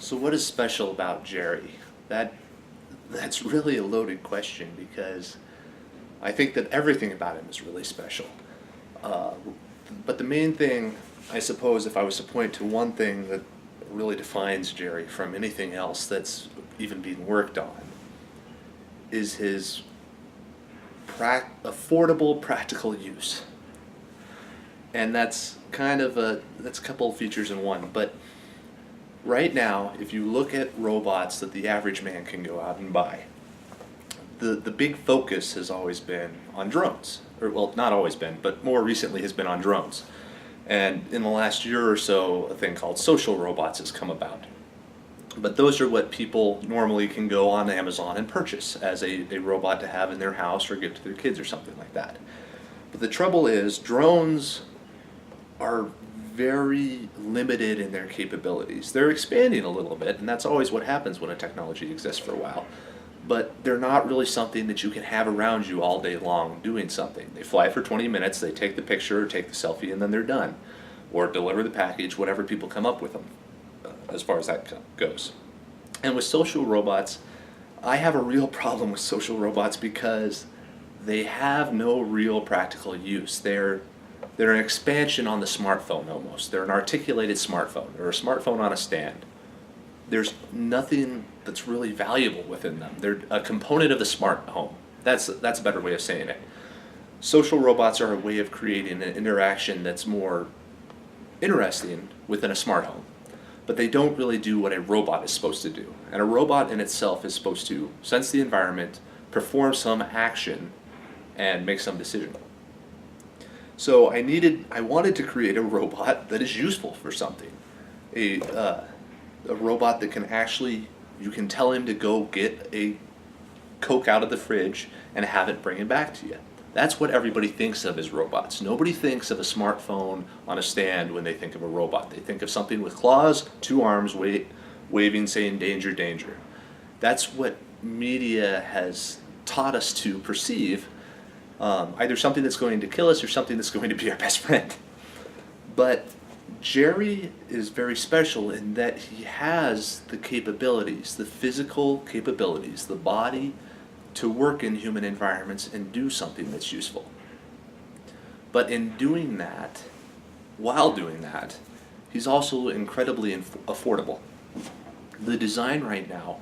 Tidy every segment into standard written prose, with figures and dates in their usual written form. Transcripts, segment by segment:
So what is special about Jerry? That that's really a loaded question because I think that everything about him is really special. Uh, but the main thing, I suppose, if I was to point to one thing that really defines Jerry from anything else that's even being worked on, is his affordable practical use. And that's a couple of features in one. But right now, if you look at robots that the average man can go out and buy, the big focus has always been on drones. Or, well, not always been, but more recently has been on drones. And in the last year or so, a thing called social robots has come about. But those are what people normally can go on Amazon and purchase as a robot to have in their house or give to their kids or something like that. But the trouble is, drones are very limited in their capabilities. They're expanding a little bit, and that's always what happens when a technology exists for a while. But they're not really something that you can have around you all day long doing something. They fly for 20 minutes, they take the picture or take the selfie, and then they're done. Or deliver the package, whatever people come up with them, as far as that goes. And with social robots, I have a real problem with social robots because they have no real practical use. They're an expansion on the smartphone almost. They're an articulated smartphone, or a smartphone on a stand. There's nothing that's really valuable within them. They're a component of the smart home. That's a better way of saying it. Social robots are a way of creating an interaction that's more interesting within a smart home. But they don't really do what a robot is supposed to do. And a robot in itself is supposed to sense the environment, perform some action, and make some decision. So I wanted to create a robot that is useful for something. A robot that can actually, you can tell him to go get a Coke out of the fridge and have it bring it back to you. That's what everybody thinks of as robots. Nobody thinks of a smartphone on a stand when they think of a robot. They think of something with claws, two arms, waving, saying danger, danger. That's what media has taught us to perceive, either something that's going to kill us or something that's going to be our best friend. But Jerry is very special in that he has the capabilities, the physical capabilities, the body to work in human environments and do something that's useful. But in doing that, while doing that, he's also incredibly affordable. The design right now,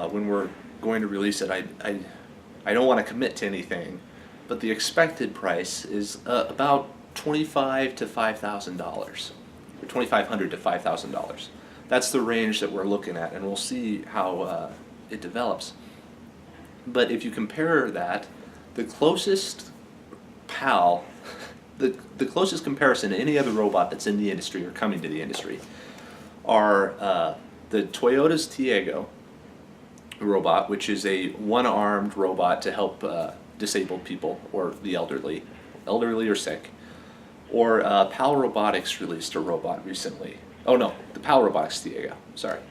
when we're going to release it, I don't want to commit to anything, but the expected price is about $25,000 to $5,000, or $2,500 to $5,000. That's the range that we're looking at, and we'll see how it develops. But if you compare that, the closest PAL, the closest comparison to any other robot that's in the industry or coming to the industry are the Toyota's Tiago robot, which is a one-armed robot to help disabled people or the elderly or sick. Or PAL Robotics released a robot recently. Oh no, the PAL Robotics Tiago, sorry.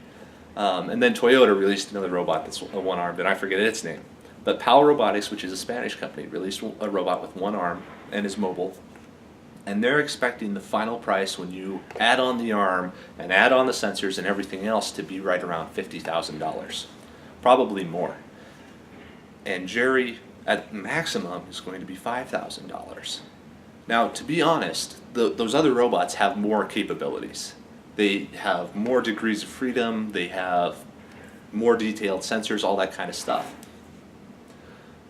And then Toyota released another robot that's one-armed, and I forget its name. But PAL Robotics, which is a Spanish company, released a robot with one arm and is mobile. And they're expecting the final price when you add on the arm and add on the sensors and everything else to be right around $50,000. Probably more. And Jerry, at maximum, is going to be $5,000. Now, to be honest, those other robots have more capabilities. They have more degrees of freedom, they have more detailed sensors, all that kind of stuff.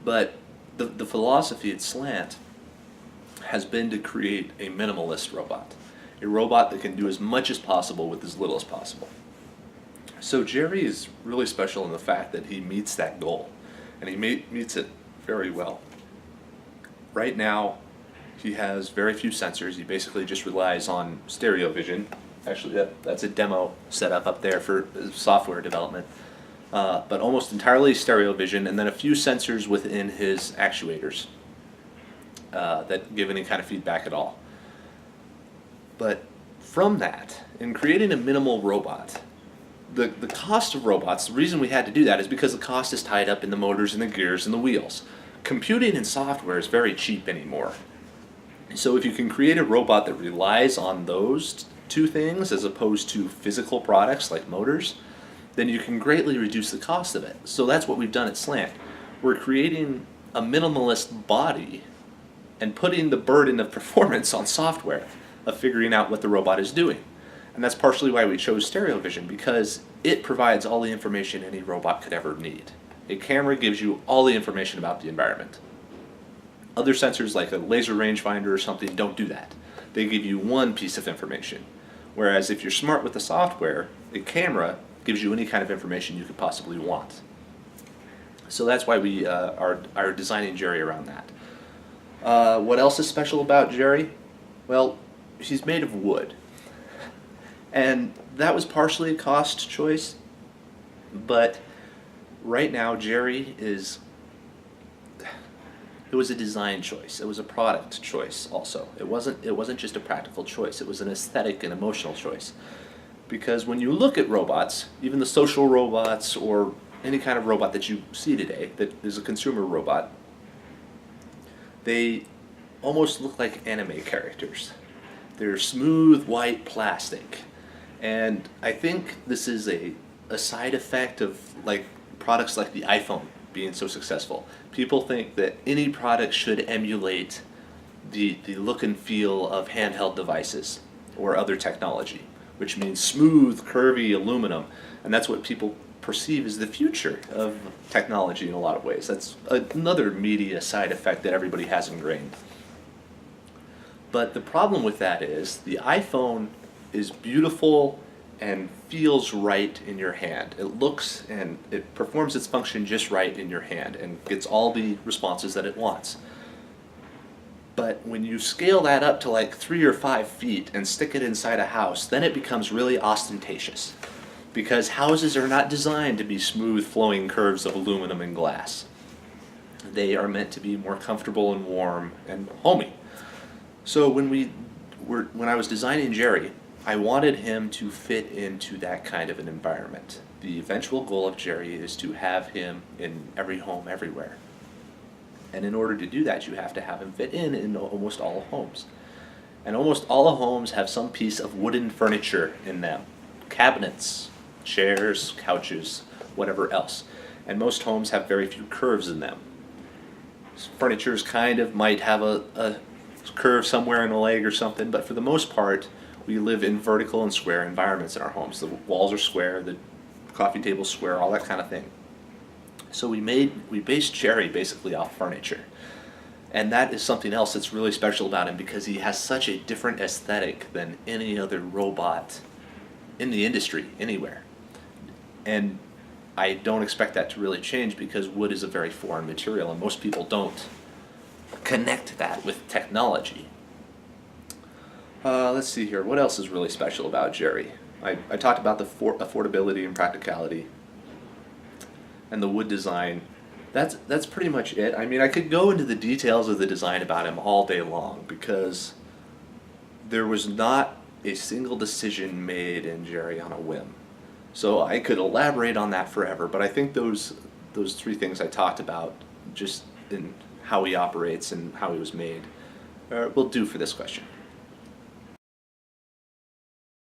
But the philosophy at Slant has been to create a minimalist robot. A robot that can do as much as possible with as little as possible. So Jerry is really special in the fact that he meets that goal, and he meets it very well. Right now, he has very few sensors. He basically just relies on stereo vision. Actually, that's a demo set up there for software development. But almost entirely stereo vision, and then a few sensors within his actuators that give any kind of feedback at all. But from that, in creating a minimal robot, the cost of robots, the reason we had to do that is because the cost is tied up in the motors and the gears and the wheels. Computing and software is very cheap anymore. So if you can create a robot that relies on those to things as opposed to physical products like motors, then you can greatly reduce the cost of it. So that's what we've done at Slant. We're creating a minimalist body and putting the burden of performance on software, of figuring out what the robot is doing. And that's partially why we chose stereo vision, because it provides all the information any robot could ever need. A camera gives you all the information about the environment. Other sensors like a laser rangefinder or something don't do that. They give you one piece of information. Whereas if you're smart with the software, a camera gives you any kind of information you could possibly want. So that's why we are designing Jerry around that. What else is special about Jerry? Well, she's made of wood. And that was partially a cost choice, but right now Jerry it was a design choice. It was a product choice also. It wasn't just a practical choice. It was an aesthetic and emotional choice. Because when you look at robots, even the social robots or any kind of robot that you see today that is a consumer robot, they almost look like anime characters. They're smooth white plastic. And I think this is a side effect of products like the iPhone being so successful. People think that any product should emulate the look and feel of handheld devices or other technology, which means smooth, curvy aluminum. And that's what people perceive as the future of technology in a lot of ways. That's another media side effect that everybody has ingrained. But the problem with that is the iPhone is beautiful and feels right in your hand. It looks and it performs its function just right in your hand and gets all the responses that it wants. But when you scale that up to 3 or 5 feet and stick it inside a house, then it becomes really ostentatious. Because houses are not designed to be smooth flowing curves of aluminum and glass. They are meant to be more comfortable and warm and homey. So when I was designing Jerry, I wanted him to fit into that kind of an environment. The eventual goal of Jerry is to have him in every home everywhere. And in order to do that, you have to have him fit in almost all homes. And almost all homes have some piece of wooden furniture in them. Cabinets, chairs, couches, whatever else. And most homes have very few curves in them. Furnitures kind of might have a curve somewhere in a leg or something, but for the most part, we live in vertical and square environments in our homes. The walls are square, the coffee table's square, all that kind of thing. So we based Jerry basically off furniture. And that is something else that's really special about him because he has such a different aesthetic than any other robot in the industry, anywhere. And I don't expect that to really change because wood is a very foreign material and most people don't connect that with technology. Let's see here. What else is really special about Jerry? I talked about the affordability and practicality and the wood design. That's pretty much it. I mean, I could go into the details of the design about him all day long because there was not a single decision made in Jerry on a whim. So I could elaborate on that forever, but I think those 3 things I talked about, just in how he operates and how he was made, will do for this question.